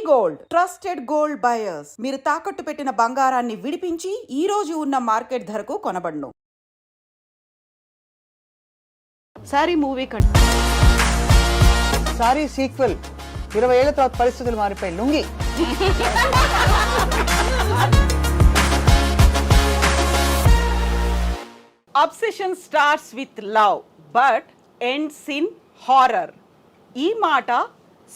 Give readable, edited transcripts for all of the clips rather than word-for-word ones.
Gold trusted gold buyers మీరు తాకట్టు పెట్టిన బంగారాన్ని విడిపించి ఈ రోజు ఉన్న మార్కెట్ ధరకు కొనబడును. సారీ మూవీ సారీ సీక్వెల్ 20 ఏళ్ల తర్వాత పరిస్థితులు మారిపోయి lungi obsession starts with love but ends in horror. ఈ మాట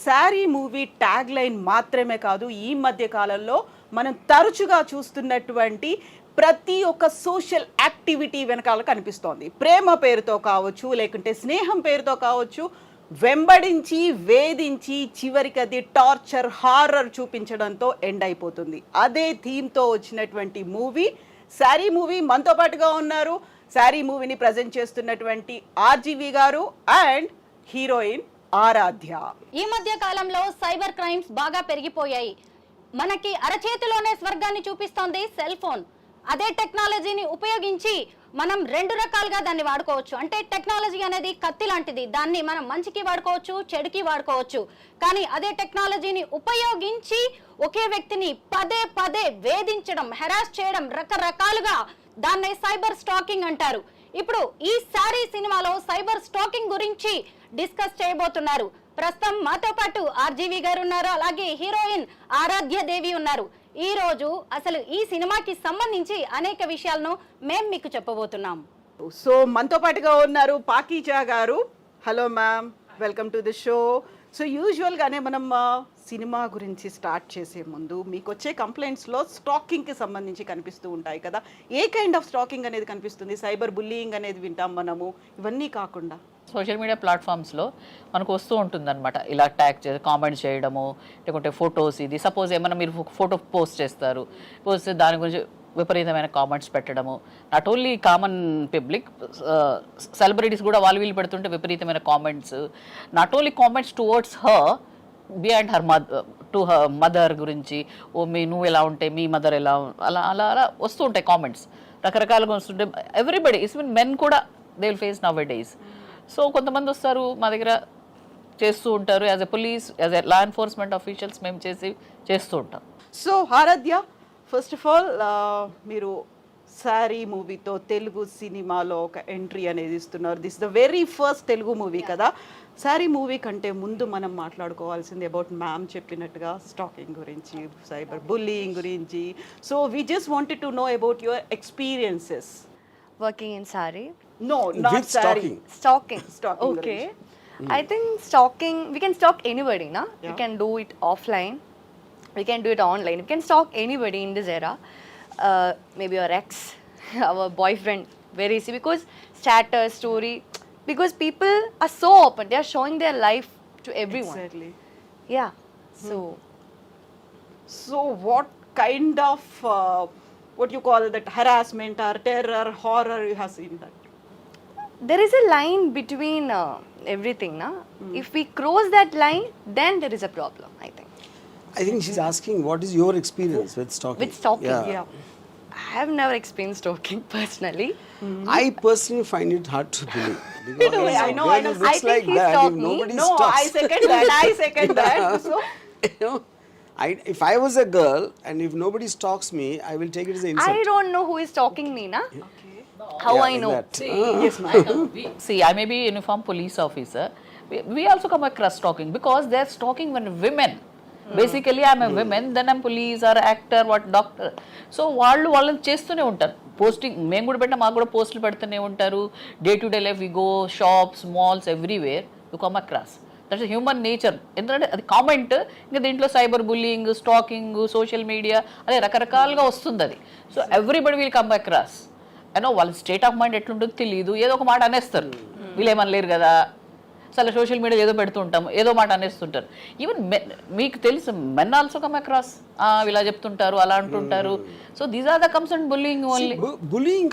శారీ మూవీ ట్యాగ్ లైన్ మాత్రమే కాదు, ఈ మధ్య కాలంలో మనం తరచుగా చూస్తున్నటువంటి ప్రతి ఒక్క సోషల్ యాక్టివిటీ వెనకాల కనిపిస్తోంది. ప్రేమ పేరుతో కావచ్చు, లేకుంటే స్నేహం పేరుతో కావచ్చు, వెంబడించి వేధించి చివరికి అది టార్చర్ హారర్ చూపించడంతో ఎండ్ అయిపోతుంది. అదే థీమ్తో వచ్చినటువంటి మూవీ శారీ మూవీ. మనతో పాటుగా ఉన్నారు శారీ మూవీని ప్రజెంట్ చేస్తున్నటువంటి ఆర్జీవి గారు అండ్ హీరోయిన్ ఆరాధ్య. ఈ మధ్య కాలంలో సైబర్ క్రైమ్స్ బాగా పెరిగిపోయాయి. మనకి అరచేతిలోనే స్వర్గాన్ని చూపిస్తోంది సెల్ ఫోన్. అదే టెక్నాలజీని ఉపయోగించి మనం రెండు రకాలుగా దాన్ని వాడుకోవచ్చు. అంటే టెక్నాలజీ అనేది కత్తి లాంటిది, దాన్ని మనం మంచికి వాడుకోవచ్చు, చెడుకి వాడుకోవచ్చు. కానీ అదే టెక్నాలజీని ఉపయోగించి ఒకే వ్యక్తిని పదే పదే వేధించడం, హెరాస్ చేయడం, రకరకాలుగా దాన్నే సైబర్ స్టాకింగ్ అంటారు. ఇప్పుడు ఈ సారీ సినిమాలో సైబర్ స్టాకింగ్ గురించి డిస్కస్ చేయబోతున్నారు. ప్రస్తుతం మాతో పాటు ఆర్జీవి గారు ఉన్నారు, అలాగే హీరోయిన్ ఆరాధ్య దేవి ఉన్నారు. ఈ రోజు అసలు ఈ సినిమాకి సంబంధించి అనేక విషయాలను మేము మీకు చెప్పబోతున్నాం. సో మనతో పాటుగా ఉన్నారు పాకీజా గారు. Hello ma'am, welcome to the show. So యూజువల్గానే మనం సినిమా గురించి స్టార్ట్ చేసే ముందు మీకు వచ్చే కంప్లైంట్స్లో స్టాకింగ్కి సంబంధించి కనిపిస్తూ ఉంటాయి కదా. ఏ కైండ్ ఆఫ్ స్టాకింగ్ అనేది కనిపిస్తుంది? సైబర్ బుల్లీయింగ్ అనేది వింటాం మనము, ఇవన్నీ కాకుండా సోషల్ మీడియా ప్లాట్ఫామ్స్లో మనకు వస్తూ ఉంటుందన్నమాట. ఇలా ట్యాగ్ చేసి కామెంట్స్ చేయడము, లేకుంటే ఫొటోస్, ఇది సపోజ్ ఏమైనా మీరు ఫోటో పోస్ట్ చేస్తారు, పోస్ట్ దాని గురించి విపరీతమైన కామెంట్స్ పెట్టడము. Not only common public, celebrities కూడా వాళ్ళు వీళ్ళు పెడుతుంటే విపరీతమైన comments. Not only comments towards her, behind her to her mother గురించి, ఓ నువ్వు ఎలా ఉంటే మీ మదర్ ఎలా, అలా అలా అలా వస్తూ ఉంటాయి కామెంట్స్. రకరకాలుగా వస్తుంటే ఎవ్రీబడి, ఈవెన్ మెన్ కూడా they will face nowadays. So కొంతమంది వస్తారు మా దగ్గర చేస్తూ ఉంటారు. As a police, as a law enforcement officials మేము చేస్తూ ఉంటాం. So Aradhya, first of all మీరు శారీ మూవీతో తెలుగు సినిమాలో ఒక ఎంట్రీ అనేది ఇస్తున్నారు. This the very first Telugu movie కదా. శారీ మూవీ కంటే ముందు మనం మాట్లాడుకోవాల్సింది అబౌట్ మ్యామ్ చెప్పినట్టుగా స్టాకింగ్ గురించి, సైబర్ బుల్లీయింగ్ గురించి. So we just wanted to know about your experiences working in saree. No, not with saree. Stalking. Stalking Okay. gurinchi. I think stalking, we can stalk anybody, na? Yeah. We can do it offline. We can do it online. We can stalk anybody in this era. Maybe your ex, our boyfriend, very easy because status, story. Because people are so open. They are showing their life to everyone. Exactly. Yeah. So what kind of what you call that, harassment or terror, horror you have seen that? There is a line between everything, na? If we cross that line, then there is a problem, I think. I think she's asking what is your experience with stalking? With stalking, Yeah. I have never experienced stalking personally. I personally find it hard to believe. Because I know. when it looks I think like he that, stalked if me. nobody No, stalks. I second that. I second that. So You know, if I was a girl and if nobody stalks me, I will take it as an insult. I don't know who is stalking me, na? How Yeah, I like know? that. yes, ma'am. See, I may be a uniform police officer. We also come across stalking because they're stalking when women. Basically, I'm a woman, then I'm police or actor, what doctor. So, వాళ్ళని చేస్తూనే ఉంటారు. Posting మేము కూడా పెట్టినా మాకు కూడా పోస్టులు పెడుతూనే ఉంటారు. Day to day life we go shops, malls, everywhere you come across. That's human nature. ఎందుకంటే అది కామెంట్, ఇంకా దీంట్లో cyber bullying, stalking, social media, అదే రకరకాలుగా వస్తుంది అది. So everybody will come across. అయినో వాళ్ళ స్టేట్ ఆఫ్ మైండ్ ఎట్లుంటుందో తెలియదు, ఏదో ఒక మాట అనేస్తారు. వీళ్ళు ఏమనలేరు కదా, అసలు సోషల్ మీడియా ఏదో పెడుతుంటాం, ఏదో మాట అనేస్తుంటారు. ఈవెన్ మీకు తెలుసు, మెన్ ఆల్సో కమ్ అక్రాస్, ఇలా చెప్తుంటారు, అలా అంటుంటారు. So these are the concern bullying only. Bullying,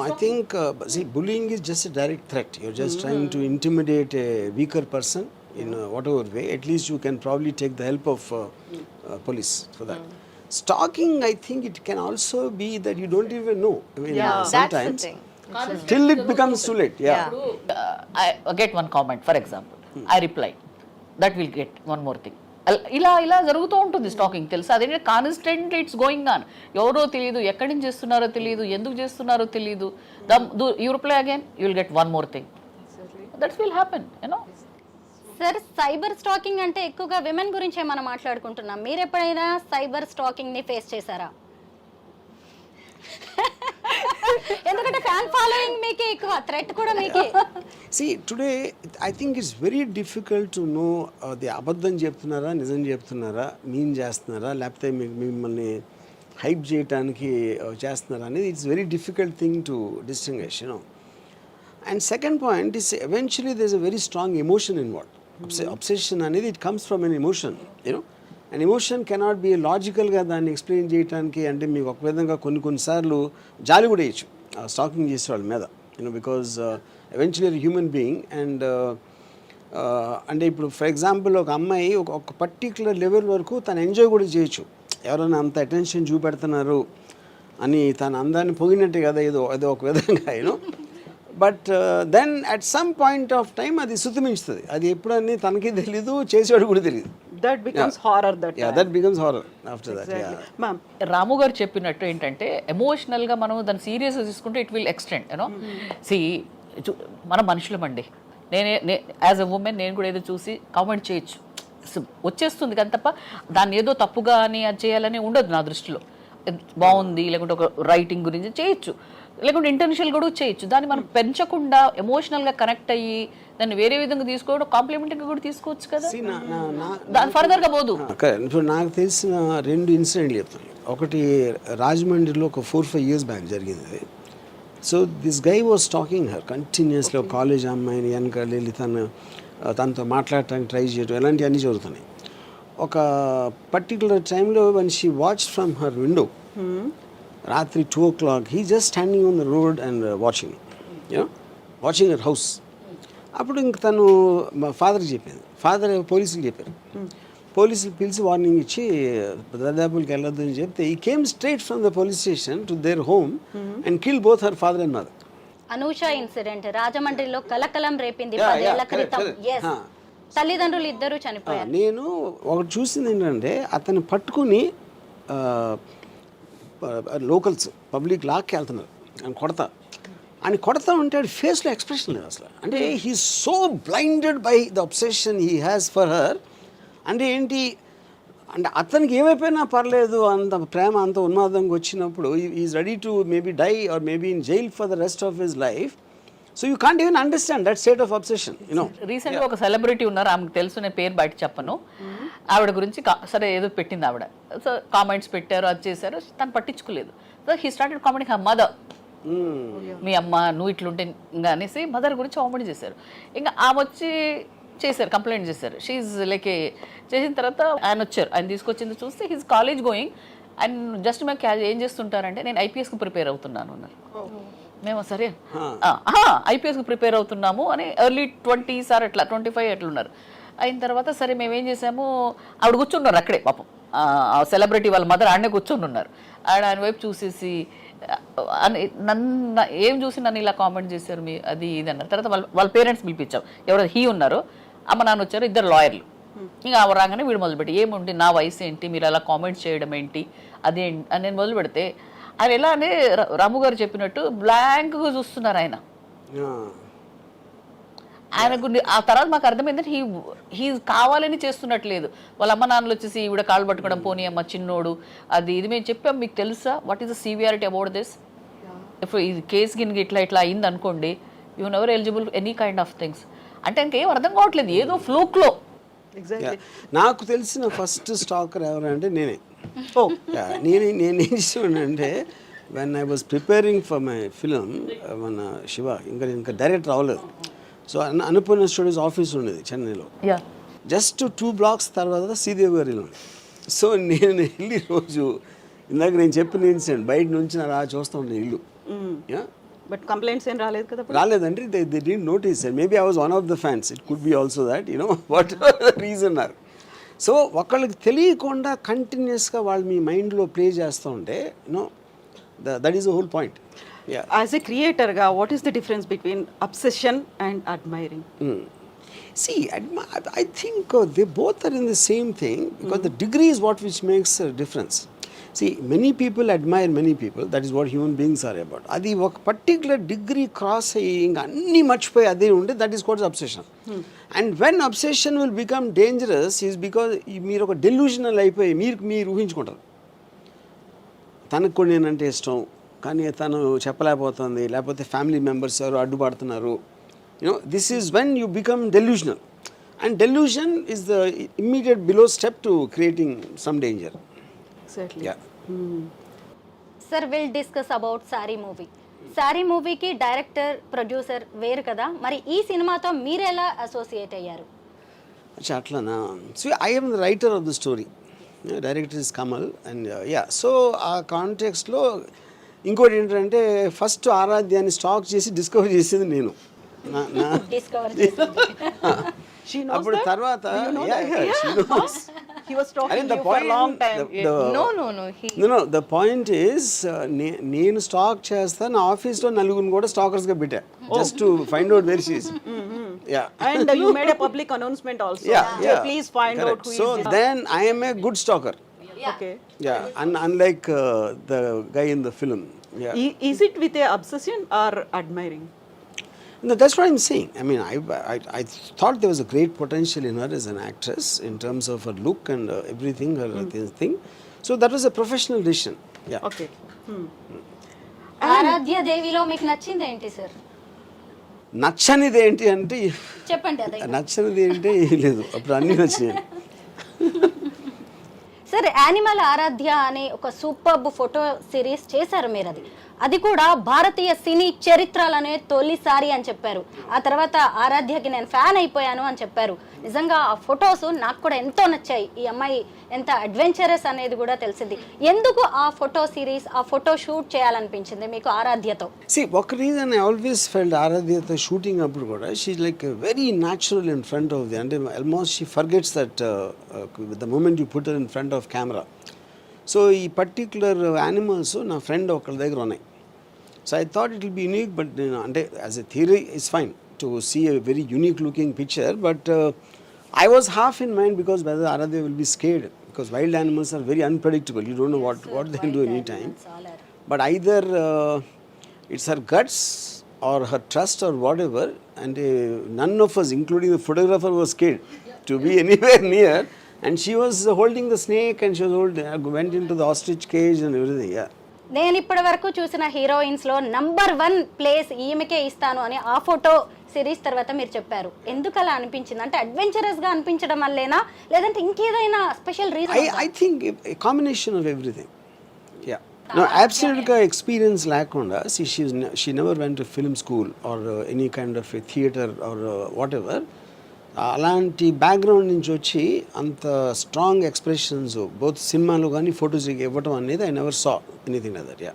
I think, bullying is just a direct threat. You're just trying to intimidate a weaker person in whatever way. At least you can probably take the help of police for that. Stalking, I think it can also be that you don't even know. I mean, Yeah, that's the sometimes thing. till it becomes too late. Yeah. I get one comment, for example. I reply. That will get one more thing. ఇలా ఇలా జరుగుతూ ఉంటుంది stacking, తెలుసా? అదేంటంటే constant it's going on. ఎవరో తెలియదు, ఎక్కడి నుంచి చేస్తున్నారో తెలియదు, ఎందుకు చేస్తున్నారో తెలియదు. You reply again, you will get one more thing. That's will happen, you know. Sir, cyber stacking అంటే ఎక్కువగా విమెన్ గురించే మనం మాట్లాడుకుంటున్నాం. మీరు ఎప్పుడైనా సైబర్ స్టాకింగ్ ని ఫేస్ చేశారా? ఎందుకంటే ఫ్యాన్ ఫాలోయింగ్ మీకే ఎక్కువ, థ్రెట్ కూడా మీకే. See, today I think it's very difficult to know the అబద్ధం చెప్తున్నారా, నిజం చెప్తున్నారా, మీన్ చేస్తున్నారా, లేకపోతే మిమ్మల్ని హైప్ చేయడానికి చేస్తున్నారా అనేది it's very difficult thing to distinguish, you know. And second point is eventually there is a very strong emotion involved. Obsession అనేది it comes from an emotion, you know. And emotion cannot be లాజికల్గా దాన్ని explain చేయడానికి. అంటే మీకు ఒక విధంగా కొన్నిసార్లు జాలి కూడా వేయచ్చు స్టాకింగ్ చేసే వాళ్ళ మీద, you know, because eventually human being. And అంటే ఇప్పుడు ఫర్ ఎగ్జాంపుల్ ఒక అమ్మాయి ఒక పర్టిక్యులర్ లెవెల్ వరకు తను ఎంజాయ్ కూడా చేయొచ్చు. ఎవరైనా అంత అటెన్షన్ చూపెడుతున్నారు అని తన అందాన్ని పొగినట్టే కదా ఏదో ఒక విధంగా, you know. But then at some point of time అది శుతిమించుతుంది. అది ఎప్పుడని తనకి తెలీదు, చేసేవాడు కూడా తెలియదు. That becomes horror. That becomes horror after that. Ma'am, Ramu గారు చెప్పినట్టు ఏంటంటే ఎమోషనల్గా మనం దాన్ని సీరియస్గా తీసుకుంటే it will extend, you know. See, మన మనుషులమండి. యాజ్ అ ఉమెన్ నేను కూడా ఏదో చూసి కామెంట్ చేయొచ్చు, వచ్చేస్తుంది కానీ తప్ప దాన్ని ఏదో తప్పుగా అని అది చేయాలని ఉండదు నా దృష్టిలో. బాగుంది లేకుంటే ఒక రైటింగ్ గురించి చేయొచ్చు, లేకుంటే ఇంటెన్షియల్ కూడా చేయొచ్చు. దాన్ని మనం పెంచకుండా ఎమోషనల్గా కనెక్ట్ అయ్యి దాన్ని వేరే విధంగా తీసుకోవడం, కాంప్లిమెంట్గా కూడా తీసుకోవచ్చు కదా, దాని ఫర్దర్గా పోదు. ఇప్పుడు నాకు తెలిసిన 2 ఇన్సిడెంట్లు చెప్తాను. ఒకటి రాజమండ్రిలో ఒక 4-5 years బ్యాక్ జరిగింది. So this guy was talking her continuously. ఒక కాలేజ్ అమ్మాయిని వెనకాల వెళ్ళి తనతో మాట్లాడటానికి ట్రై చేయడం, ఇలాంటివన్నీ జరుగుతున్నాయి. ఒక పర్టికులర్ టైంలో one she watch from her window, రాత్రి 2 o'clock, he just standing on the road and watching, you know, watching her house. అప్పుడు ఇంక తను మా ఫాదర్కి చెప్పింది. ఫాదర్ పోలీసులు చెప్పారు. పోలీసులు పిలిచి వార్నింగ్ ఇచ్చి దర్దాపులకి వెళ్ళొద్దు అని చెప్తే ఈ came straight from the police station to their home and kill both her father and mother. Anusha incident రాజమండ్రిలో కలకలం రేపింది 10 ఏళ్ల క్రితం. తల్లిదండ్రులు ఇద్దరు చనిపోయారు. నేను ఒకటి చూసింది ఏంటంటే అతన్ని పట్టుకుని లోకల్స్ పబ్లిక్ లాక్కి వెళ్తున్నారు అని కొడతా ఉంటే ఆడి ఫేస్లో ఎక్స్ప్రెషన్ లేదు అసలు. అంటే he so blinded by the obsession he has for her. అంటే ఏంటి అంటే అతనికి ఏమైపోయినా పర్లేదు, అంత ప్రేమ అంత ఉన్మాదంగా వచ్చినప్పుడు is ready to maybe die or maybe in jail for the rest of his life. So you can't even understand that state of obsession, you know. రీసెంట్గా ఒక సెలబ్రిటీ ఉన్నారు, ఆమెకు తెలుసు, నేను పేరు బయట చెప్పను. ఆవిడ గురించి సరే ఏదో పెట్టింది ఆవిడ. సో కామెంట్స్ పెట్టారు, అది చేశారు, తను పట్టించుకోలేదు. So he started commenting her mother. మీ అమ్మ నువ్వు ఇట్లుంటే ఇంకా అనేసి మదర్ గురించి కామెంట్ చేశారు. ఇంకా ఆమె వచ్చి చేశారు, కంప్లైంట్ చేశారు. షీఈ్ లైక్ చేసిన తర్వాత ఆయన వచ్చారు, ఆయన తీసుకొచ్చింది చూస్తే he's college going and just మేము ఏం చేస్తుంటారంటే నేను ఐపీఎస్కి ప్రిపేర్ అవుతున్నాను అన్నారు. మేము సరే ఐపీఎస్కి ప్రిపేర్ అవుతున్నాము అని ఎర్లీ 20s ఆర్ అట్లా 25 అట్లా ఉన్నారు. అయిన తర్వాత సరే మేము ఏం చేసాము, ఆవిడ కూర్చున్నారు అక్కడే, పాపం సెలబ్రిటీ వాళ్ళ మదర్ ఆడనే కూర్చొని ఉన్నారు. ఆయన వైపు చూసేసి నన్ను ఏం చూసి నన్ను ఇలా కామెంట్ చేశారు మీ అది ఇది అన్నారు. తర్వాత వాళ్ళ పేరెంట్స్ పిలిపించాం, ఎవరైతే హీ ఉన్నారు, అమ్మ నాన్న వచ్చారు, ఇద్దరు లాయర్లు. ఇంకా ఆవిడ రాగానే వీడు మొదలుపెట్టి ఏముంది నా వయసు ఏంటి, మీరు అలా కామెంట్ చేయడం ఏంటి అది అని నేను మొదలు పెడితే ఆయన ఎలా అంటే రాము గారు చెప్పినట్టు బ్లాంక్గా చూస్తున్నారు ఆయన. ఆయనకు ఆ తర్వాత మాకు అర్థమైందంటే హీ కావాలని చేస్తున్నట్లేదు. వాళ్ళ అమ్మ నాన్నలు వచ్చేసి ఈవిడ కాళ్ళు పట్టుకోవడం, పోనీ అమ్మ చిన్నోడు అది ఇది మేము చెప్పాం, మీకు తెలుసా what is the severity about this. ఇప్పుడు ఈ కేసు గిన్నె ఇట్లా అయింది అనుకోండి, you never eligible any kind of things అంటే ఇంకేం అర్థం కావట్లేదు, ఏదో ఫ్లూక్లో. నాకు తెలిసిన ఫస్ట్ స్టాకర్ ఎవరంటే నేనే. నేనేం చేసానంటే when I was preparing for my film మన శివ ఇంకా డైరెక్ట్ రావలేదు. సో అనుపూర్ణ స్టూడియోస్ ఆఫీస్ ఉండేది చెన్నైలో, జస్ట్ 2 blocks తర్వాత శ్రీదేవి గారి ఇల్లు. సో నేను వెళ్ళి రోజు ఇందాక నేను చెప్పిన ఇన్సిడెంట్ బయట నుంచి అలా చూస్తూ ఉండే ఇల్లు. బట్ కంప్లైంట్స్ ఏం రాలేదు కదా? రాలేదంటే they didn't notice. Maybe I was one of the fans, it could be also that, you know, what reason are. So ఒకళ్ళకి తెలియకుండా కంటిన్యూస్గా వాళ్ళు మీ మైండ్లో ప్లే చేస్తూ ఉంటే, you know, that is the whole point. As a క్రియేటర్గా what is the difference between obsession and admiring? See, I think they both are in the same thing because the degree is what which makes a difference. See, many people admire many people. That is what human beings are about. Adi oka particular degree cross aying anni marchipoyi ade unde, that is called obsession. And when obsession will become dangerous is because meer oka delusional అయిపోయి మీరు ఊహించుకుంటారు. తనకు కూడా నేనంటే ఇష్టం కానీ తను చెప్పలేకపోతుంది, లేకపోతే family members ఎవరు అడ్డుపడుతున్నారు. This is when you become delusional. And delusion is the immediate below step to creating some danger. Exactly. Yeah. Sir will discuss about sorry movie. Sorry మూవీకి డైరెక్టర్ ప్రొడ్యూసర్ వేరు కదా, మరి ఈ సినిమాతో మీరు ఎలా అసోసియేట్ అయ్యారు? అట్లానా. So I am the writer of the story. Director is Kamal and so ఆ కాంటెక్స్ట్లో ఇంకోటి ఏంటంటే ఫస్ట్ ఆరాధ్యాన్ని స్టాక్ చేసి డిస్కవర్ చేసేది నేను. డిస్కవర్ She knows అప్పుడు that? తర్వాత You know yeah, that? she knows. He was I talking mean, to you for a long time. No, the point is నేను stock చేస్తా, నా ఆఫీస్లో నలుగురిని కూడా స్టాకర్స్గా పెట్టా just to find out where she is. And you made a public announcement also. Yeah. Please find out who So is this. then I am a good stalker. Okay. Yeah, unlike the guy in the film. Yeah. Is it with a obsession or admiring? No, that's what I'm saying. I mean, I thought there was a great potential in her as an actress in terms of her look and everything, her thing. So that was a professional decision. Yeah. Okay. ఆరాధ్య దేవిలో మీకు నచ్చింది ఏంటి sir? నచ్చనిది ఏంటి అంటే చెప్పండి అదే. నచ్చనిది ఏంటి లేదు, అప్పుడు అన్నీ నచ్చినాయి. సార్ యానిమల్ ఆరాధ్య అనే ఒక సూపర్బ్ ఫోటో సిరీస్ చేశారు మీరు. అది కూడా భారతీయ సినీ చరిత్రలోనే తొలిసారి అని చెప్పారు. ఆ తర్వాత ఆరాధ్యకి నేను ఫ్యాన్ అయిపోయాను అని చెప్పారు. నిజంగా ఆ ఫొటోస్ నాకు కూడా ఎంతో నచ్చాయి. ఈ అమ్మాయి ఎంత అడ్వెంచరస్ అనేది కూడా తెలిసింది. ఎందుకు ఆ ఫోటో సిరీస్, ఆ ఫోటో షూట్ చేయాలనిపించింది మీకు ఆరాధ్యతో? ఒక రీజన్ ఐ ఆల్వేస్ ఫెల్ట్ ఆరాధ్యతో షూటింగ్ అప్పుడు కూడా she like very natural in front of the, అంటే almost she forgets that the moment you put in front of camera. So ఈ పర్టిక్యులర్ యానిమల్స్ నా ఫ్రెండ్ ఒకళ్ళ దగ్గర ఉన్నాయి. So I thought it will be unique, but నేను అంటే as a theory it's fine to see a very unique looking picture, but I was half in mind because whether Aradhya will be scared because wild animals are very unpredictable. You don't know what they do any time. But either it's her guts or her trust or whatever, and none of us, including the photographer, was scared to be anywhere near. And she was holding the snake, and she was went into the ostrich cage and everything. Yeah. నేను ఇప్పటి వరకు చూసిన heroines లో number 1 place ఈమెకే ఇస్తాను అని ఆ photo series తర్వాత మీరు చెప్పారు. ఎందుకు అలా అనిపించింది? అంటే అడ్వెంచరస్ గా అనిపించడం వల్లేనా, లేదంటే ఇంకేదైనా special reason? I think a combination of everything. Yeah. No, absolutely experience లేకుండా. See, she never went to film school or any kind of a theater or whatever. అలాంటి బ్యాక్గ్రౌండ్ నుంచి వచ్చి అంత స్ట్రాంగ్ ఎక్స్ప్రెషన్స్ బోత్ సినిమాలో కానీ photos ఇవ్వటం అనేది I never saw anything like that. Ya.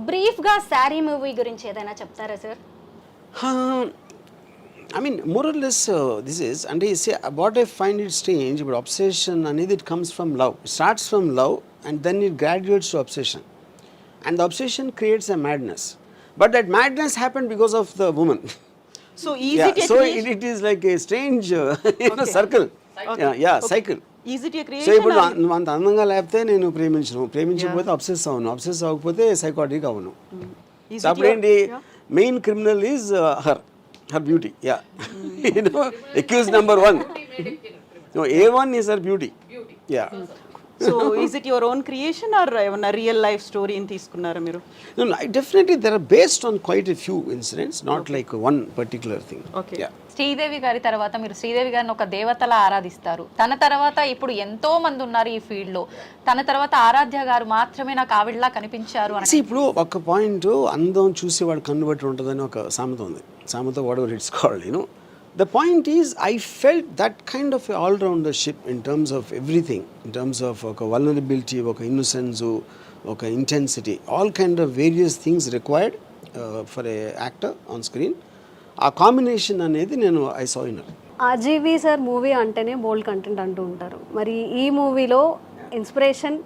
Brief గా సారీ మూవీ గురించి ఏదైనా చెప్తారా sir? I mean more or less this is అంటే what I find it strange, ఇప్పుడు అబ్సెషన్ అనేది it comes from love, starts from love and then it graduates to obsession, and the obsession creates a madness, but that madness happened because of the women. So easy to so create. it is like a strange circle. Cycle. Easy to create. So ఇప్పుడు నువ్వు అంత అందంగా లేకపోతే నేను ప్రేమించకపోతే obsess అవును, obsess అవ్వకపోతే psychotic అవును. సో అప్పుడేంటి, main criminal is her beauty. Yeah. Accused number 1. A1 is her beauty. Yeah. So is it your own creation or a real life story in తీసుకున్నారా మీరు? No, definitely they are based on quite a few incidents, not like one particular thing. Okay. Yeah. Sridevi గారి తర్వాత మీరు శ్రీదేవి గారిని ఒక దేవతలా ఆరాధిస్తారు. తన తర్వాత ఇప్పుడు ఎంతో మంది ఉన్నారు ఈ ఫీల్డ్ లో. తన తర్వాత ఆరాధ్య గారు మాత్రమే నాకు ఆవిడలా కనిపించారు అని. ఇప్పుడు ఒక పాయింట్, అందం చూసేవాడు కన్ను బట్టి ఉంటుందని ఒక సామెత ఉంది. సామెత what it's called, you know. The point is, I felt that kind of a all-roundership in terms of everything, in terms of vulnerability, innocence, intensity, all kind of various things required for a actor on screen. A combination అనేది నేను I saw in her. RGV sir movie అంటేనే బోల్డ్ content అంటూ ఉంటారు. మరి ఈ మూవీలో inspiration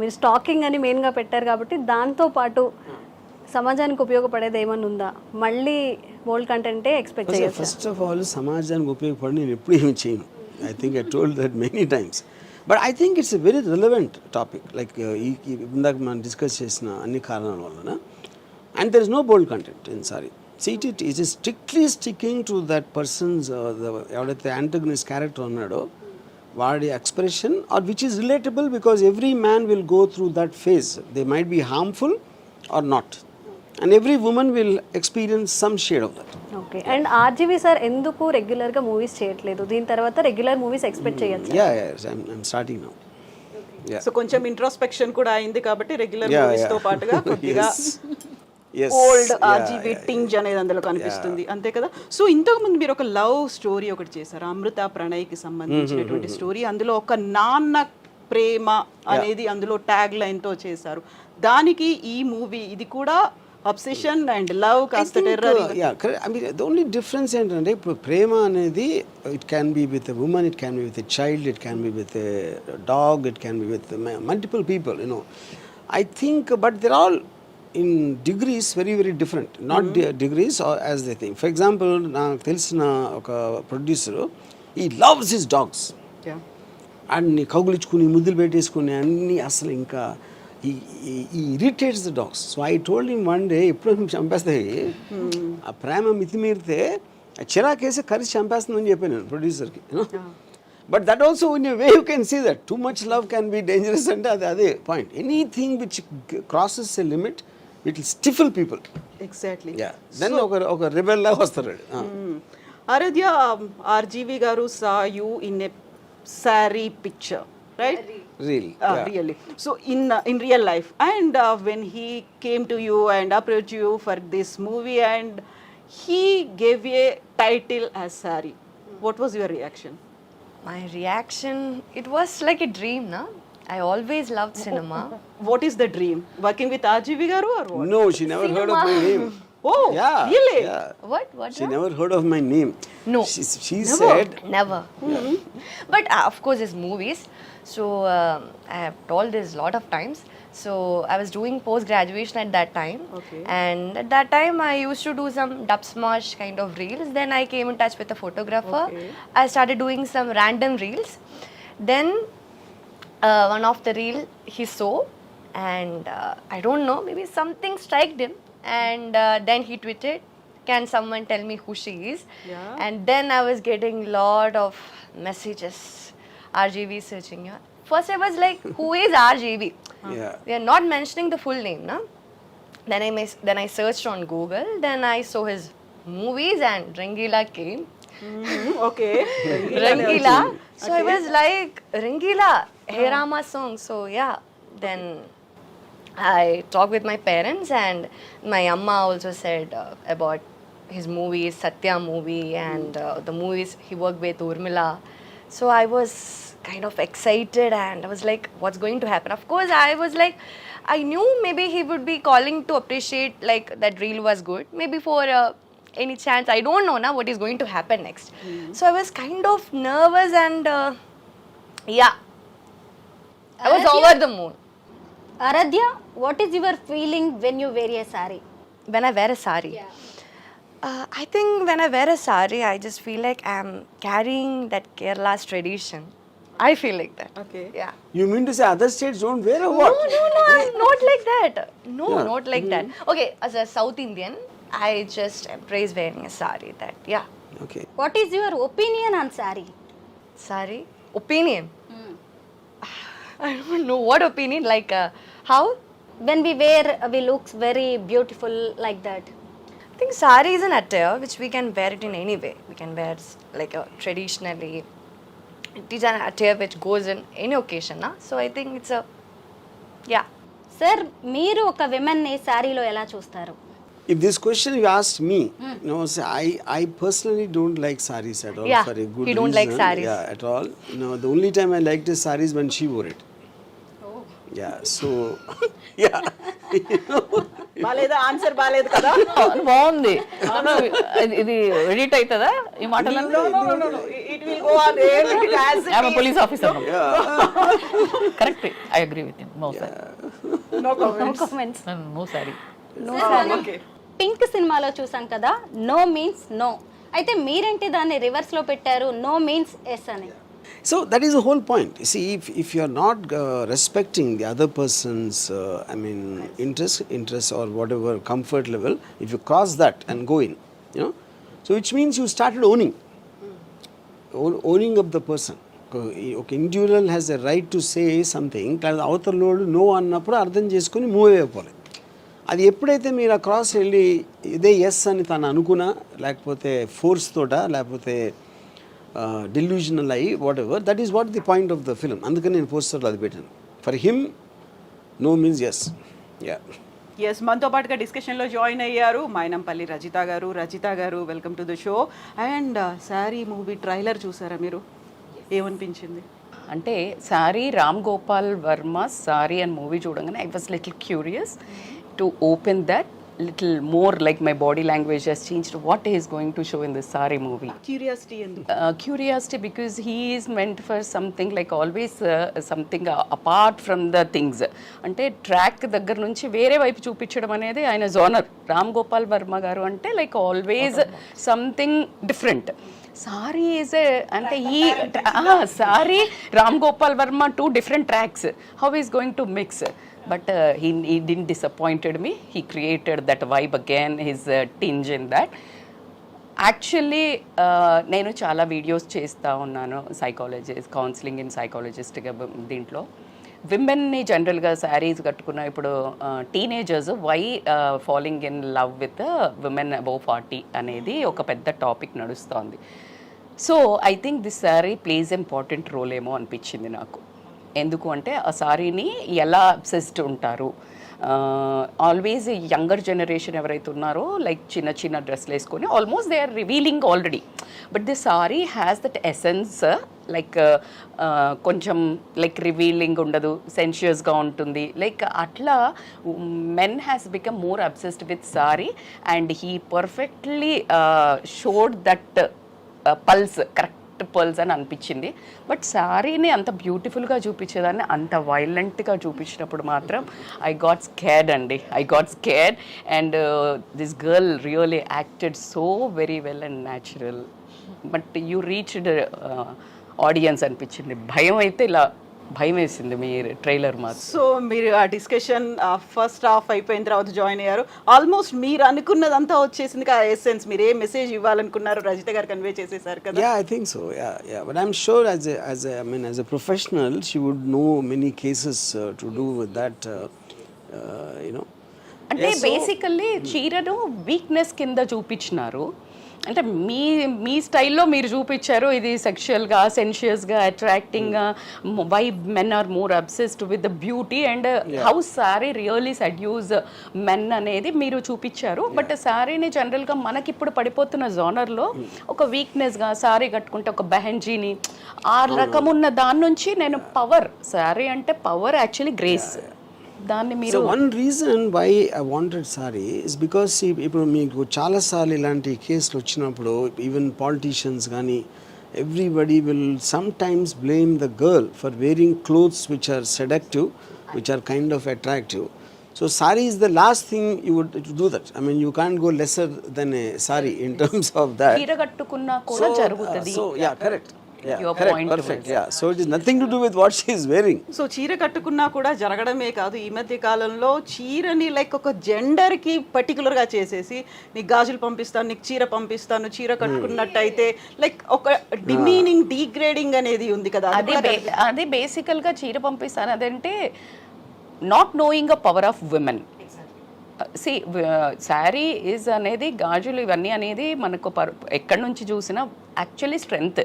మీరు stacking అని మెయిన్గా పెట్టారు కాబట్టి దాంతో పాటు సమాజానికి ఉపయోగపడేది ఏమన్నా ఉందా? మళ్ళీ బోల్డ్ కంటెంటే ఎక్స్పెక్ట్ చేయొచ్చు. ఫస్ట్ ఆఫ్ ఆల్ సమాజానికి ఉపయోగపడి నేను ఎప్పుడు ఏమి చేయను. I think I told that many times. But I think it's a very relevant topic. Like ఇందాక మనం డిస్కస్ చేసిన అన్ని కారణాల వలన. And there is no bold content in Saree. See it is strictly sticking to that person's ఎవడైతే antagonist character ఉన్నాడో వాడి expression or which is relatable, because every man will go through that phase. They might be harmful or not, and every woman will experience some shade of that. Okay. And RGV sir ఎందుకు రెగ్యులర్గా movies చేయట్లేదు? దీని తర్వాత regular movies expect చేయొచ్చు? I'm starting now. So కొంచెం introspection కూడా అయింది కాబట్టి రెగ్యులర్ మూవీస్ తో పాటుగా కొద్దిగా Yes. ఓల్డ్ ఆర్జీవీ టింజ్ అనేది అందులో కనిపిస్తుంది, అంతే కదా. సో ఇంతకు ముందు మీరు ఒక లవ్ స్టోరీ ఒకటి చేశారు, అమృత ప్రణయ్కి సంబంధించినటువంటి స్టోరీ. అందులో ఒక నాన్న ప్రేమ అనేది అందులో ట్యాగ్ లైన్ తో చేశారు. దానికి ఈ మూవీ ఇది కూడా అబ్సెషన్ అండ్ లవ్ కాస్త టెర్రర్. ద ఓన్లీ డిఫరెన్స్ ఏంటంటే ఇప్పుడు ప్రేమ అనేది it can be with a women, it can be with a child, it can be with a dog, it can be with multiple people, I think, but they're all in degrees very, very different. Not degrees or as they think. For example, నాకు తెలిసిన ఒక producer, he loves his dogs. అన్ని కౌగులించుకుని ముద్దులు పెట్టేసుకుని అన్ని అసలు ఇంకా ఈ irritates the dogs. So I told him one day, ఎప్పుడు చంపేస్తాయి ఆ ప్రేమ మితిమీరితే చిరాకేసి కరిసి చంపేస్తుందని చెప్పాను నేను ప్రొడ్యూసర్కి. But that also in a way you can see that too much love can be dangerous. అంటే అదే point. Anything which crosses a limit it will stifle people. Exactly. Then ఒక rebel లాగా వస్తారు. Aaradhya, RGV garu saw you in a saree picture, right? Really. So in real life, and when he came to you and approached you for this movie and he gave a title as Saree, what was your reaction? My reaction, it was like a dream, na? I always loved cinema. What is the dream? Working with RGV garu or what? No, she never heard of my name. Oh, Yeah, really? yeah. What? She never heard of my name. No. She said, Never. But of course, his movies. So I have told this a lot of times. So I was doing post graduation at that time. Okay. And at that time, I used to do some dub smash kind of reels. Then I came in touch with a photographer. Okay. I started doing some random reels. Then one of the reel he saw, and I don't know, maybe something struck him. And then he tweeted, "Can someone tell me who she is?" Yeah. And then I was getting lot of messages. RGV searching. Yeah. First I was like, who is RGV? yeah. We are not mentioning the full name, na? Then I searched on Google. Then I saw his movies and Rangila came. Okay. Rangila. So I was like, Rangila, Hey Rama song. So yeah. Then I talked with my parents, and my amma also said about his movies, Satya movie, and the movies he worked with Urmila. So I was kind of excited, and I was like, what's going to happen? Of course, I was like, I knew maybe he would be calling to appreciate like that reel was good. Maybe for any chance, I don't know now what is going to happen next. So I was kind of nervous, and yeah, I was Aradhya? over the moon. Aradhya, what is your feeling when you wear a saree? When I wear a saree. I think when I wear a saree, I just feel like I'm carrying that Kerala's tradition. I feel like that. Okay. Yeah. You mean to say other states don't wear or what? No, I'm not like that. No, not like that. Okay, as a South Indian, I just embrace wearing a saree. That, yeah. Okay. What is your opinion on saree? Saree? Opinion? I don't know. What opinion? Like, how? When we wear, we look very beautiful like that. I think saree is an attire which we can wear it in any way. We can wear it like traditionally. It is an attire which goes in any occasion, na? So I think it's a, yeah. Sir, మీరు ఒక women ని శారీలో ఎలా చూస్తారు? If this question you asked me, no, say I personally don't like sarees at all. Yeah, for a good he don't like reason. sarees. Yeah, at all. No, the only time I liked his sarees when she wore it. Yeah, so yeah. బాలేదా? Answer బాలేదు కదా? బాగుంది. ఇది edit అవుతుందా ఈ మాటలు? It will go on air as it I'm a is. police officer. Correct. I agree with him. No, sir. No comments. Comments. No, sorry. Okay. Pink సినిమాలో చూసాం కదా, నో మీన్స్ నో. అయితే మీరేంటి దాన్ని రివర్స్లో పెట్టారు, నో మీన్స్ ఎస్ అని? So that is the whole point. You see, if you are not respecting the other person's, interest or whatever comfort level, if you cross that and go in, so which means you started owning up the person. Okay, individual has a right to say something. అవతల load no అన్నప్పుడు అర్థం చేసుకుని move అయిపోవాలి. అది ఎప్పుడైతే మీరు ఆ cross వెళ్ళి ఇదే ఎస్ అని తను అనుకున్నా, లేకపోతే ఫోర్స్ తోట, లేకపోతే delusional అయ్యి whatever, that is what the point of the film. అందుకని నేను పోస్టర్లో అది పెట్టాను. For him no means yes. Yes, మనతో పాటుగా డిస్కషన్లో జాయిన్ అయ్యారు Mynampally Rajitha garu welcome to the show. And Saree movie trailer చూసారా మీరు? ఏమనిపించింది? అంటే sorry Ram Gopal Varma Saree and movie చూడగానే I was little curious to open that little more, like my body language has changed. What he is going to show in this Saree movie? Curiosity ఎందుకు? Curiosity because he is meant for something like always something apart from the things. అంటే track దగ్గర నుంచి వేరే వైపు చూపించడం అనేది ఆయన genre. Ram Gopal Varma గారు అంటే like always something different. Sorry is అంటే ఈ sorry Ram Gopal Varma 2 different tracks. How he is going to mix? But he didn't disappointed me. He created that vibe again, his tinge in that. Actually, నేను చాలా videos చేస్తూ ఉన్నాను, psychologist, counselling in సైకాలజిస్ట్గా దీంట్లో. విమెన్ని జనరల్గా శారీస్ కట్టుకున్న ఇప్పుడు teenagers why following in love with women above 40 అనేది ఒక పెద్ద టాపిక్ నడుస్తోంది. So I think this saree plays important role ఏమో అనిపించింది నాకు. ఎందుకు అంటే ఆ సారీని ఎలా అబ్సెస్డ్ ఉంటారు, ఆల్వేస్ యంగర్ జనరేషన్ ఎవరైతే ఉన్నారో లైక్ చిన్న చిన్న డ్రెస్లు వేసుకొని almost they are revealing already. But the saree has that essence, like కొంచెం లైక్ రివీలింగ్ ఉండదు, సెన్షియస్గా ఉంటుంది. లైక్ అట్లా men has become more obsessed with saree and he perfectly showed that pulse, correct pulse అని అనిపించింది. బట్ శారీని అంత బ్యూటిఫుల్గా చూపించేదాన్ని అంత వైలెంట్గా చూపించినప్పుడు మాత్రం I got scared and this girl really acted so very well and natural. But you reached audience అనిపించింది. భయం అయితే ఇలా భయం వేసింది మీ ట్రైలర్ మాత్రం. సో మీరు ఆ డిస్కషన్ ఫస్ట్ హాఫ్ అయిపోయిన తర్వాత జాయిన్ అయ్యారు. ఆల్మోస్ట్ మీరు అనుకున్నదంతా వచ్చేసింది కదా ఎసెన్స్. మీరు ఏ మెసేజ్ ఇవ్వాలనుకున్నారు రజిత గారు కన్వే చేసేసారు కదా? Yeah, I think so. Yeah. But I'm sure as a professional, she would know many cases to do with that. అంటే బేసికల్లీ చీరను వీక్నెస్ కింద చూపించినారు. అంటే మీ స్టైల్లో మీరు చూపించారు ఇది సెక్షువల్గా, సెన్షియస్గా, అట్రాక్టింగ్గా, why men are more obsessed with the beauty and how sari really seduce men అనేది మీరు చూపించారు. బట్ సారీని జనరల్గా మనకి ఇప్పుడు పడిపోతున్న జోనర్లో ఒక వీక్నెస్గా సారీ కట్టుకుంటే ఒక బెహెన్జీని ఆ రకం ఉన్న దాని నుంచి నేను పవర్, సారీ అంటే పవర్ యాక్చువల్లీ గ్రేస్. దాన్ని మీరు so one reason why I wanted Saree is because ఇప్పుడు మీకు చాలాసార్లు ఇలాంటి కేసులు వచ్చినప్పుడు ఈవెన్ పాలిటీషియన్స్ కానీ everybody will sometimes blame the girl for wearing clothes which are seductive, which are kind of attractive. So saree is the last thing you would do that. I mean, you can't go lesser than a saree in terms of that. చీర కట్టుకున్నా కూడా జరుగుతది. So yeah, correct. Yeah, Your correct, point perfect. Yeah, so it is nothing to do with what she is wearing. So చీర కట్టుకున్నా కూడా జరగడమే కాదు, ఈ మధ్య కాలంలో చీరని లైక్ ఒక జెండర్కి పర్టికులర్గా చేసేసి నీకు గాజులు పంపిస్తాను, నీకు చీర పంపిస్తాను, చీర కట్టుకున్నట్టయితే లైక్ ఒక డిమీనింగ్, డీగ్రేడింగ్ అనేది ఉంది కదా. అది బేసికల్గా చీర పంపిస్తాను అదంటే not knowing a power of women. See saree is అనేది, గాజులు ఇవన్నీ అనేది మనకు ఎక్కడి నుంచి చూసినా యాక్చువల్లీ స్ట్రెంగ్త్.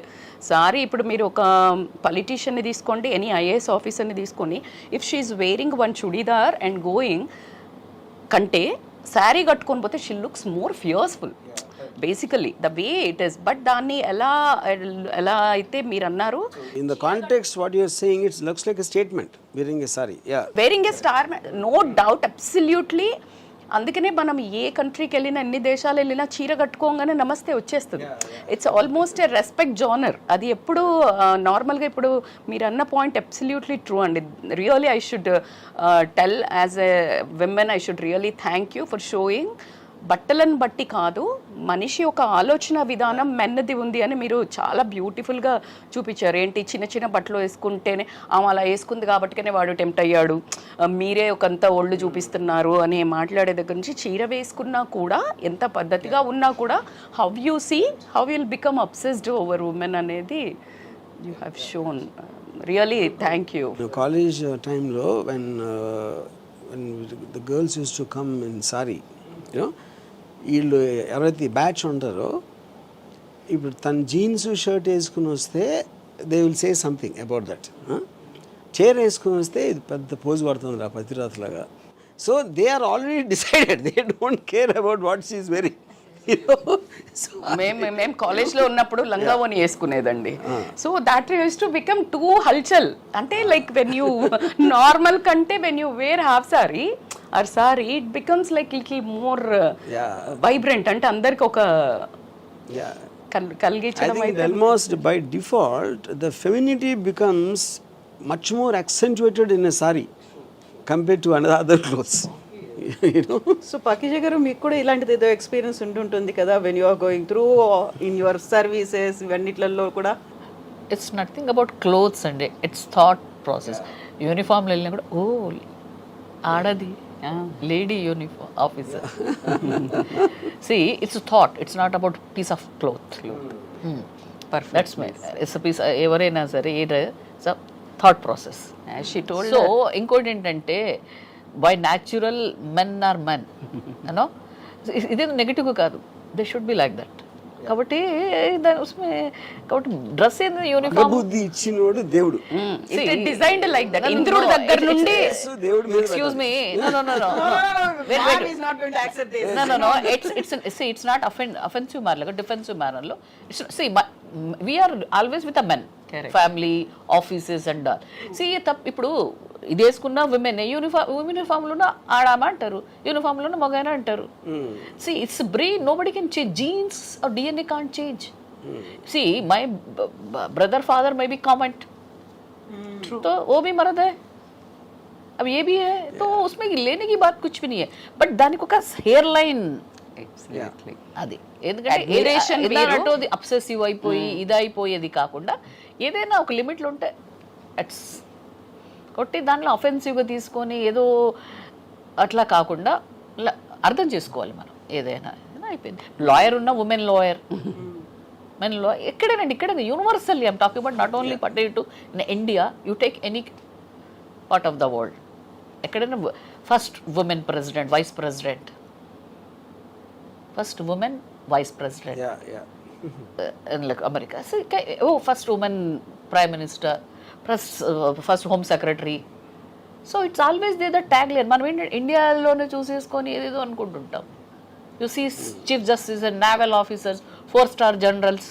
సారీ ఇప్పుడు మీరు ఒక పొలిటీషియన్ని తీసుకోండి, ఎనీ ఐఏఎస్ ఆఫీసర్ని తీసుకొని, if she is wearing one churidar and going కంటే శారీ కట్టుకొని పోతే she looks more fearful basically the way it is. But దాన్ని ఎలా అయితే మీరు అన్నారు, in the context what you are saying, it looks like a statement, wearing a saree. Yeah, wearing a star, no doubt, absolutely. అందుకనే మనం ఏ కంట్రీకి వెళ్ళినా, ఎన్ని దేశాలు వెళ్ళినా చీర కట్టుకోగానే నమస్తే వచ్చేస్తుంది. It's almost A respect genre. అది ఎప్పుడు నార్మల్గా, ఇప్పుడు మీరు అన్న పాయింట్ అబ్సల్యూట్లీ ట్రూ అండి. Really I should tell as a women, I should really thank you for showing బట్టలను బట్టి కాదు, మనిషి ఒక ఆలోచన విధానం మెన్నది ఉంది అని మీరు చాలా బ్యూటిఫుల్గా చూపించారు. ఏంటి చిన్న చిన్న బట్టలు వేసుకుంటేనే ఆమె అలా వేసుకుంది కాబట్టినే వాడు టెంప్ట్ అయ్యాడు, మీరే ఒకంత ఒళ్ళు చూపిస్తున్నారు అని మాట్లాడే దగ్గర నుంచి చీర వేసుకున్నా కూడా ఎంత పద్ధతిగా ఉన్నా కూడా how you see how will become obsessed over women అనేది you have shown. Really thank you. College టైంలో when the girls used to come in saree, you know, వీళ్ళు ఎవరైతే బ్యాచ్ ఉంటారో ఇప్పుడు తన జీన్స్ షర్ట్ వేసుకుని వస్తే they will say something about that. చీర వేసుకుని వస్తే ఇది పెద్ద పోజు పడుతుంది రా పతిరాత్లాగా. So they are already decided, they don't care about what she is very. మేము కాలేజ్లో ఉన్నప్పుడు లంగావోని వేసుకునేదండి. So that use to become too హల్చల్. అంటే లైక్ వెన్ యూ నార్మల్ కంటే when you wear half sari or sari it becomes like little more vibrant. అంటే అందరికి ఒక కలిగించడం. Almost by default the femininity becomes much more accentuated in a saree compared to other clothes. You know? So Pakeeza garu మీకు కూడా ఇలాంటిది ఏదో experience ఉంటుంటుంది కదా, when you are going through in your services ఇవన్నిట్లలో కూడా? ఇట్స్ నథింగ్ అబౌట్ క్లోత్స్ అండి, it's thought process. యూనిఫామ్లో వెళ్ళినా కూడా ఓ ఆడది lady uniform officer. See it's thought, it's not about piece of cloth. That's my it's piece. ఎవరైనా సరే ఇట్స్ థాట్ ప్రాసెస్. సో ఇంకోటి ఏంటంటే by natural men are men, you know, ఇదే నెగిటివ్ కాదు, they should be like that. కాబట్టి కాబట్టి dress ఏంది uniform బుద్ధి ఇచ్చినోడు దేవుడు. Designed like that. ఇంద్రుడి దగ్గర నుండి excuse me, it's not offensive manner, defensive మ్యానర్లో. We are always with a men, family, offices and all. ఇప్పుడు ఇది వేసుకున్న విమెన్ యూనిఫామ్లోనే ఆడామ అంటారు, యూనిఫామ్లోనే మగైనా అంటారు. See it's brain, nobody can change jeans और DNA can't change. See, my brother father may be comment, तो वो भी मर्द है, अब ये भी है, तो उसमें लेने की बात कुछ भी नहीं है. बट దానికి ఒక హెయిర్ లైన్ అది, ఎందుకంటే అబ్సెసివ్ అయిపోయి ఇది అయిపోయేది కాకుండా ఏదైనా ఒక లిమిట్లో ఉంటే ఇట్స్ కొట్టి దాంట్లో అఫెన్సివ్గా తీసుకొని ఏదో అట్లా కాకుండా అర్థం చేసుకోవాలి మనం. ఏదైనా అయిపోయింది. లాయర్ ఉన్న ఉమెన్ లాయర్, మెన్ లాయర్, ఎక్కడైనా universally I'm talking about not only particular in India, you take any part of the world, ఎక్కడైనా first women president, vice president, first women vice president like America, first women prime minister, first home secretary. So it's always they the tag line. మనం ఏంటంటే ఇండియాలోనే చూసేసుకొని ఏదేదో అనుకుంటుంటాం. You see chief justice and naval officers, 4-star generals,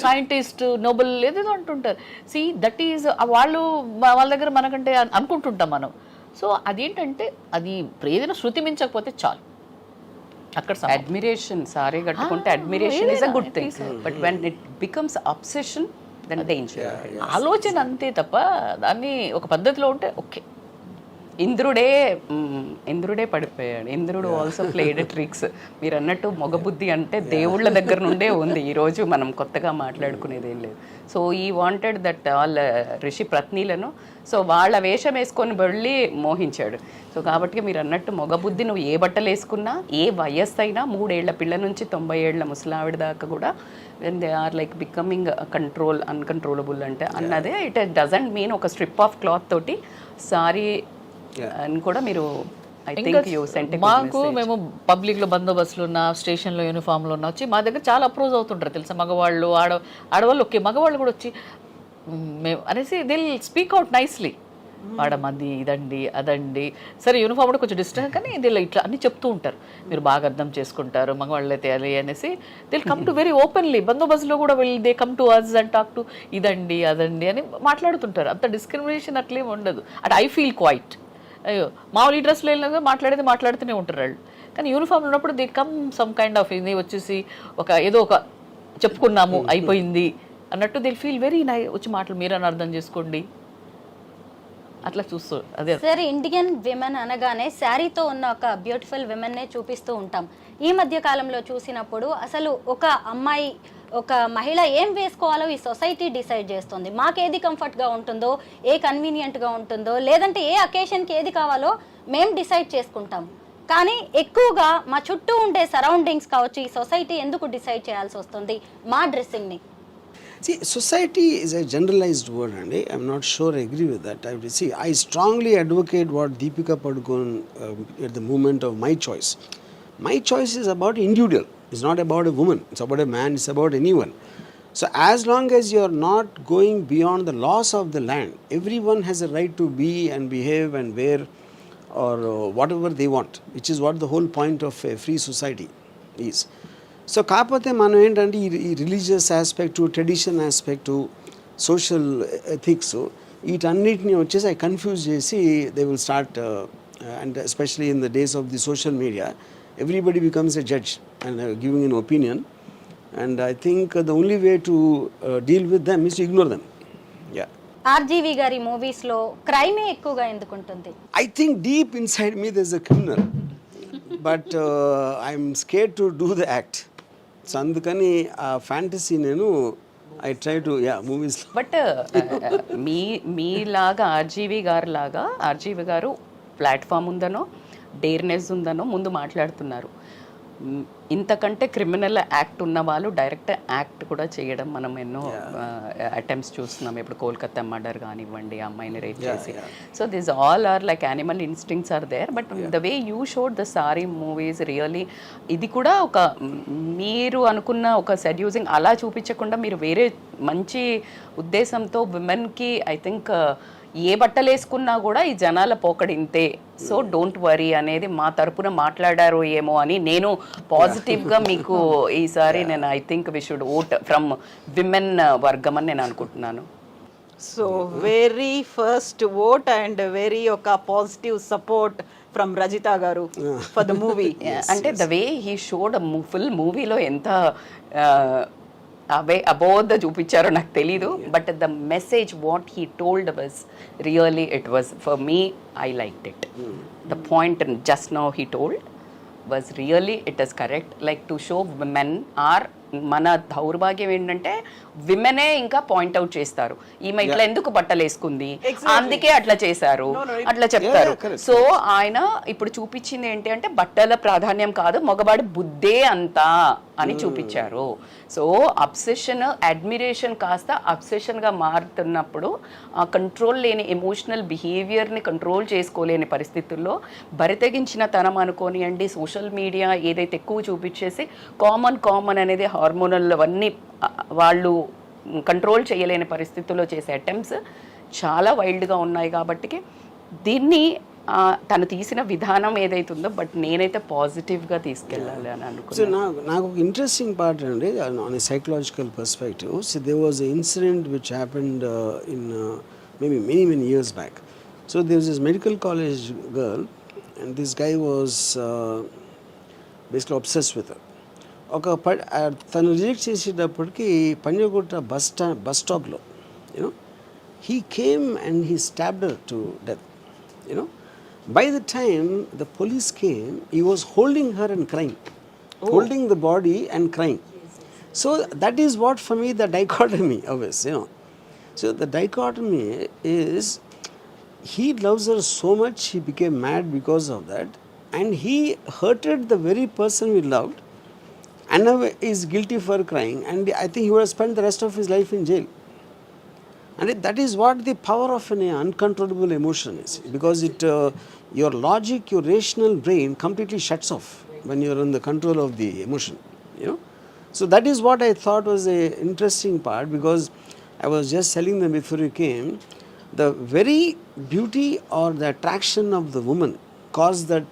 scientist, Nobel ఏదేదో అంటుంటారు. See that is వాళ్ళు వాళ్ళ దగ్గర మనకంటే అనుకుంటుంటాం మనం. సో అదేంటంటే అది ఏదైనా శృతి మించకపోతే చాలు. అక్కడ అడ్మిరేషన్, సారీ కట్టుకుంటే admiration is a good thing, but when it becomes obsession then danger. ఆలోచన అంతే తప్ప దాన్ని ఒక పద్ధతిలో ఉంటే ఓకే. ఇంద్రుడే పడిపోయాడు. ఇంద్రుడు ఆల్సో ప్లేడ్ ట్రిక్స్. మీరు అన్నట్టు మొగబుద్ధి అంటే దేవుళ్ళ దగ్గర నుండే ఉంది. ఈరోజు మనం కొత్తగా మాట్లాడుకునేది ఏం లేదు. సో ఈ వాంటెడ్ దట్ వాళ్ళ ఋషి పత్నిలను, సో వాళ్ళ వేషం వేసుకొని వెళ్ళి మోహించాడు. సో కాబట్టి మీరు అన్నట్టు మొగబుద్ధి, నువ్వు ఏ బట్టలు వేసుకున్నా, ఏ వయస్సు అయినా, 3 ఏళ్ల పిల్ల నుంచి 90 ఏళ్ల ముసలావిడ దాకా కూడా when they are like becoming uncontrollable అంటే అన్నదే. ఇట్ డజంట్ మీన్ ఒక స్ట్రిప్ ఆఫ్ క్లాత్ తోటి సారీ అని కూడా మీరు మాకు మేము పబ్లిక్లో బందోబస్తులు ఉన్న, స్టేషన్లో యూనిఫామ్లో ఉన్న వచ్చి మా దగ్గర చాలా అప్రోచ్ అవుతుంటారు తెలుసా. మగవాళ్ళు, ఆడవాళ్ళు, ఓకే, మగవాళ్ళు కూడా వచ్చి మేము అనేసి దే స్పీక్ అవుట్ నైస్లీ. వాడమంది ఇదండి అదండి, సరే యూనిఫామ్ కూడా కొంచెం డిస్టెన్స్, కానీ దీనిలో ఇట్లా అన్నీ చెప్తూ ఉంటారు. మీరు బాగా అర్థం చేసుకుంటారు, మగవాళ్ళు అయితే అది అనేసి they come to very openly. బందోబస్తులో కూడా they come to us and talk to ఇదండి అదండి అని మాట్లాడుతుంటారు. అంత డిస్క్రిమినేషన్ అట్లేం ఉండదు. At I feel quite. అయ్యో మామూలు ఈ డ్రెస్లో వెళ్ళినా మాట్లాడుతూనే ఉంటారు వాళ్ళు. కానీ యూనిఫామ్ ఉన్నప్పుడు they come some kind of ఇది వచ్చేసి ఏదో ఒక చెప్పుకున్నాము అయిపోయింది అన్నట్టు దే ఫీల్ వెరీ నై. వచ్చి మాటలు మీరని అర్థం చేసుకోండి అట్లా చూస్తూ అదే సార్ ఇండియన్ విమెన్ అనగానే శారీతో ఉన్న ఒక బ్యూటిఫుల్ విమెన్నే చూపిస్తూ ఉంటాం. ఈ మధ్య కాలంలో చూసినప్పుడు అసలు ఒక అమ్మాయి ఒక మహిళ ఏం వేసుకోవాలో ఈ సొసైటీ డిసైడ్ చేస్తుంది. మాకేది కంఫర్ట్గా ఉంటుందో, ఏ కన్వీనియంట్గా ఉంటుందో, లేదంటే ఏ అకేషన్కి ఏది కావాలో మేము డిసైడ్ చేసుకుంటాం. కానీ ఎక్కువగా మా చుట్టూ ఉండే సరౌండింగ్స్ కావచ్చు, ఈ సొసైటీ ఎందుకు డిసైడ్ చేయాల్సి వస్తుంది మా డ్రెస్సింగ్ని? See, society is a generalized word, and I'm not sure I agree with that. I strongly advocate what Deepika Padukone at the moment of my choice. My choice is about individual. It's not about a woman. It's about a man. It's about anyone. So as long as you're not going beyond the laws of the land, everyone has a right to be and behave and wear or whatever they want, which is what the whole point of a free society is. So కాకపోతే మనం ఏంటంటే ఈ religious aspect, tradition aspect, social ethics వీటన్నిటిని వచ్చేసి అవి confuse చేసి they will start and especially in the days of the social media everybody becomes a judge and giving N opinion and I think the only way to deal with them is to ignore them. Yeah, RGV గారి మూవీస్లో క్రైమే ఎక్కువగా ఎందుకుంటుంది? I think deep inside me there's a criminal, but I'm scared to do the act. So అందుకని ఆ fantasy నేను I try to movies. But మీలాగా RGV గారు platform ఉందనో డేర్నెస్ ఉందనో ముందు మాట్లాడుతున్నారు. ఇంతకంటే క్రిమినల్ యాక్ట్ ఉన్న వాళ్ళు డైరెక్ట్ యాక్ట్ కూడా చేయడం మనం ఎన్నో అటెంప్ట్స్ చూస్తున్నాం. ఇప్పుడు కోల్కతా మర్డర్ కానివ్వండి, అమ్మాయిని రేప్ చేసి. So this all are like animal instincts are there. But the way you showed the Saree movies really ఇది కూడా ఒక మీరు అనుకున్న ఒక సెడ్యూసింగ్ అలా చూపించకుండా మీరు వేరే మంచి ఉద్దేశంతో విమెన్కి ఐ థింక్ ఏ బట్టలు వేసుకున్నా కూడా ఈ జనాల పోకడింతే, సో డోంట్ వరీ అనేది మా తరపున మాట్లాడారు ఏమో అని నేను పాజిటివ్గా మీకు ఈసారి నేను I think we should vote from women వర్గం అని నేను అనుకుంటున్నాను. So very first vote and very ఒక positive support from Rajitha garu for the movie. అంటే the way he showed full మూవీలో ఎంత అవే అబోధ చూపించారో నాకు తెలీదు. But the message what he told was really it was for me I liked it. The point just now he told was really it is correct. Like to show women are మన దౌర్భాగ్యం ఏంటంటే విమెనే ఇంకా point out చేస్తారు, ఈమె ఇట్లా ఎందుకు బట్టలు వేసుకుంది, అందుకే అట్లా చేశారు అట్లా చెప్తారు. సో ఆయన ఇప్పుడు చూపించింది ఏంటి అంటే బట్టల ప్రాధాన్యం కాదు, మగవాడి బుద్ధే అంతా అని చూపించారు. సో అబ్సెషన్ అడ్మిరేషన్ కాస్త అబ్సెషన్గా మారుతున్నప్పుడు ఆ కంట్రోల్ లేని ఎమోషనల్ బిహేవియర్ని కంట్రోల్ చేసుకోలేని పరిస్థితుల్లో బరితెగించిన తనం అనుకోనియండి, సోషల్ మీడియా ఏదైతే ఎక్కువ చూపించేసి కామన్ అనేది హార్మోనల్ అవన్నీ వాళ్ళు కంట్రోల్ చేయలేని పరిస్థితుల్లో చేసే అటెంప్ట్స్ చాలా వైల్డ్గా ఉన్నాయి. కాబట్టి దీన్ని తను తీసిన విధానం ఏదైతుందో బట్ నేనైతే పాజిటివ్గా తీసుకెళ్ళాలి అని అనుకున్నాను. నాకు ఒక ఇంట్రెస్టింగ్ పార్ట్ అండి on a psychological perspective. So there was a incident which happened in maybe many years back. So there was this medical college girl and this guy was basically obsessed with her. తను reject చేసేటప్పటికి Panjagutta bus స్టాప్లో you know he came and he stabbed her to death. You know by the time the police came, he was holding her and crying, holding the body and crying. So that is what for me the dichotomy always, you know. So the dichotomy is he loves her so much, he became mad because of that, and he hurted the very person he loved, and now is guilty for crying, and I think he would have spent the rest of his life in jail. And that is what the power of an uncontrollable emotion is, because it your logic, your rational brain completely shuts off when you are in the control of the emotion, you know. So that is what I thought was a interesting part, because I was just telling them before you came, the very beauty or the attraction of the woman caused that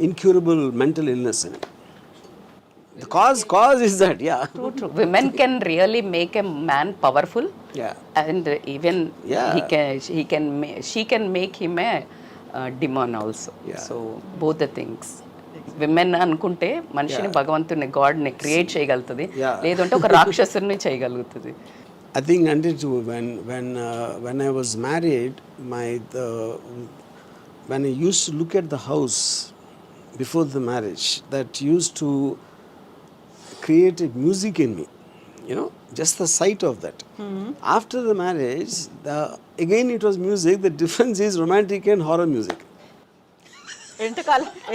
incurable mental illness in it. The cause is that, yeah. True. Women can really make a man powerful. Yeah. And even she can make him a demon also. Yeah. So both the things. Women అనుకుంటే మనిషిని భగవంతుని గాడ్ని create చేయగలుగుతుంది, లేదంటే ఒక రాక్షసుని చేయగలుగుతుంది. I think until when I was married, when I used to look at the house before the marriage, that used to create a music in me. You know, just the sight of that. After the marriage, again it was music. The difference is romantic and horror music.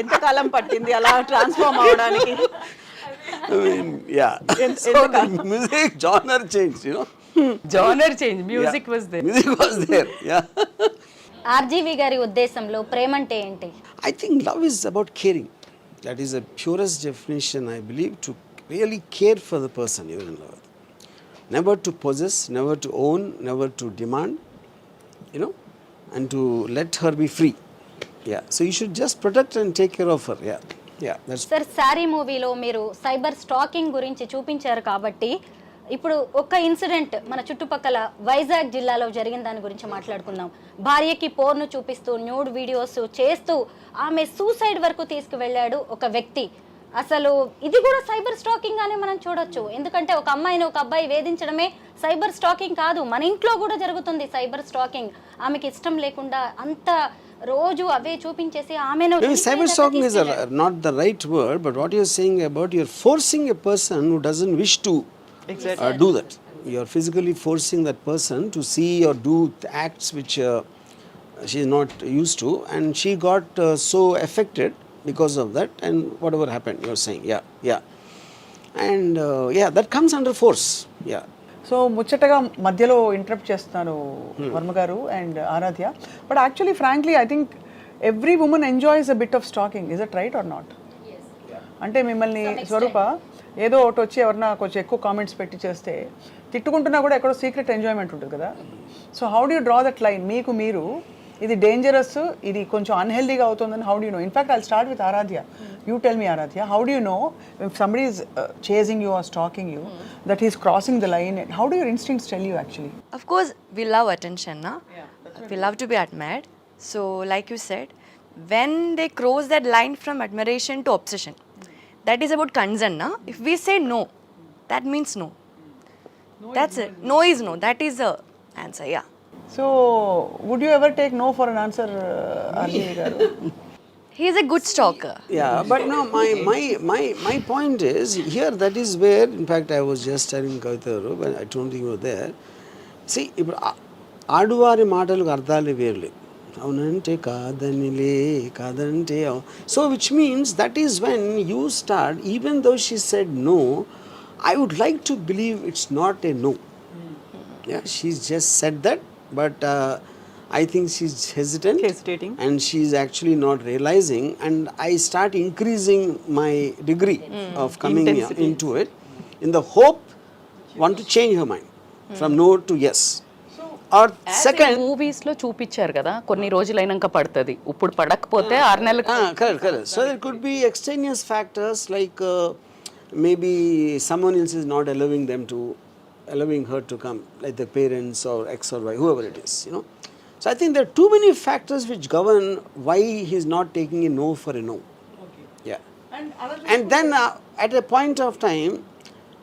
ఎంతకాలం పట్టింది అలా transform అవడానికి? I mean, yeah. So the music genre changed, you know. Genre change, music was there. Music was there, yeah. RGV గారి ఉద్దేశంలో ప్రేమ అంటే ఏంటి? I think love is about caring. That is the purest definition, I believe, to really care for the person you're in love with. Never to possess, never to own, never to demand, you know, and to let her be free. Yeah, so you should just protect and take care of her. Yeah, that's. Sir, sari మూవీలో మీరు cyber stacking గురించి చూపించారు కాబట్టి ఇప్పుడు ఒక incident మన చుట్టుపక్కల వైజాగ్ జిల్లాలో జరిగిన దాని గురించి మాట్లాడుకుందాం. భార్యకి పోర్ను చూపిస్తూ న్యూడ్ వీడియోస్ చేస్తూ ఆమె సూసైడ్ వరకు తీసుకువెళ్ళాడు ఒక వ్యక్తి. అసలు ఇది కూడా సైబర్ స్టాకింగ్ అనే మనం చూడొచ్చు. ఎందుకంటే ఒక అమ్మాయిని ఒక అబ్బాయి వేధించడమే సైబర్ స్టాకింగ్ కాదు, మన ఇంట్లో కూడా జరుగుతుంది సైబర్ స్టాకింగ్. ఆమెకి ఇష్టం లేకుండా అంత రోజు అవే చూపించేసి ఆమెను. Maybe cyber stalking is not the right word, but what you're saying about you're forcing a person who doesn't wish to do that. You're physically forcing that person to see or do acts which she is not used to, and she got so affected because of that, and whatever happened, you're saying, yeah. And that comes under force, yeah. So ముచ్చటగా మధ్యలో interrupt చేస్తున్నాను Varma garu and Aradhya. But actually frankly I think every woman enjoys a bit of stalking. Is it right or not? అంటే మిమ్మల్ని స్వరూప ఏదో ఒకటి వచ్చి ఎవరన్నా కొంచెం ఎక్కువ కామెంట్స్ పెట్టి చేస్తే తిట్టుకుంటున్నా కూడా ఎక్కడో సీక్రెట్ ఎంజాయ్మెంట్ ఉంటుంది కదా. So how do you draw that line? మీకు మీరు ఇది డేంజరస్, ఇది కొంచెం అన్హెల్దీగా అవుతుందని how do you know? In fact I'll start with Aradhya. You tell me, Aradhya, how do you know if somebody is chasing you or stalking you, that he's crossing the line? How do your instincts tell you actually? Of course, we love attention, na? We love to be admired. So, like you said, when they cross that line from admiration to obsession, that is about concern, na? If we say no, that means no. That's it. No is no. That is the answer, yeah. So, would you ever take no for an answer, RGV garu? He is a good stalker. Yeah, but no, my point is here. That is where, in fact, I was just telling Kavita when I don't think you were there. See, ఇప్పుడు ఆడువారి మాటలకు అర్థాలు వేరులే. అవునంటే కాదనిలే, కాదంటే so which means that is when you start, even though she said no, I would like to believe it's not a no. Yeah, she's just said that, but I think she's hesitating, and she's actually not realizing, and I start increasing my degree of coming into it in the hope want to change her mind from no to yes. Or second, movies లో చూపించారు కదా, కొన్ని రోజులైనాక పడుతుంది, ఇప్పుడు పడకపోతే 6 నెలలకు. correct. So there could be extraneous factors like maybe someone else is not allowing her to come, like the parents or ex or y, whoever it is, you know. So I think there are too many factors which govern why he is not taking a no for a no. Okay. Yeah. And then at a point of time,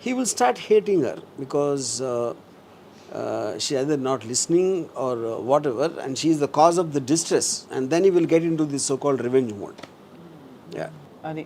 he will start hating her because she either not listening or whatever, and she is the cause of the distress. And then he will get into this so-called revenge mode. Yeah. అది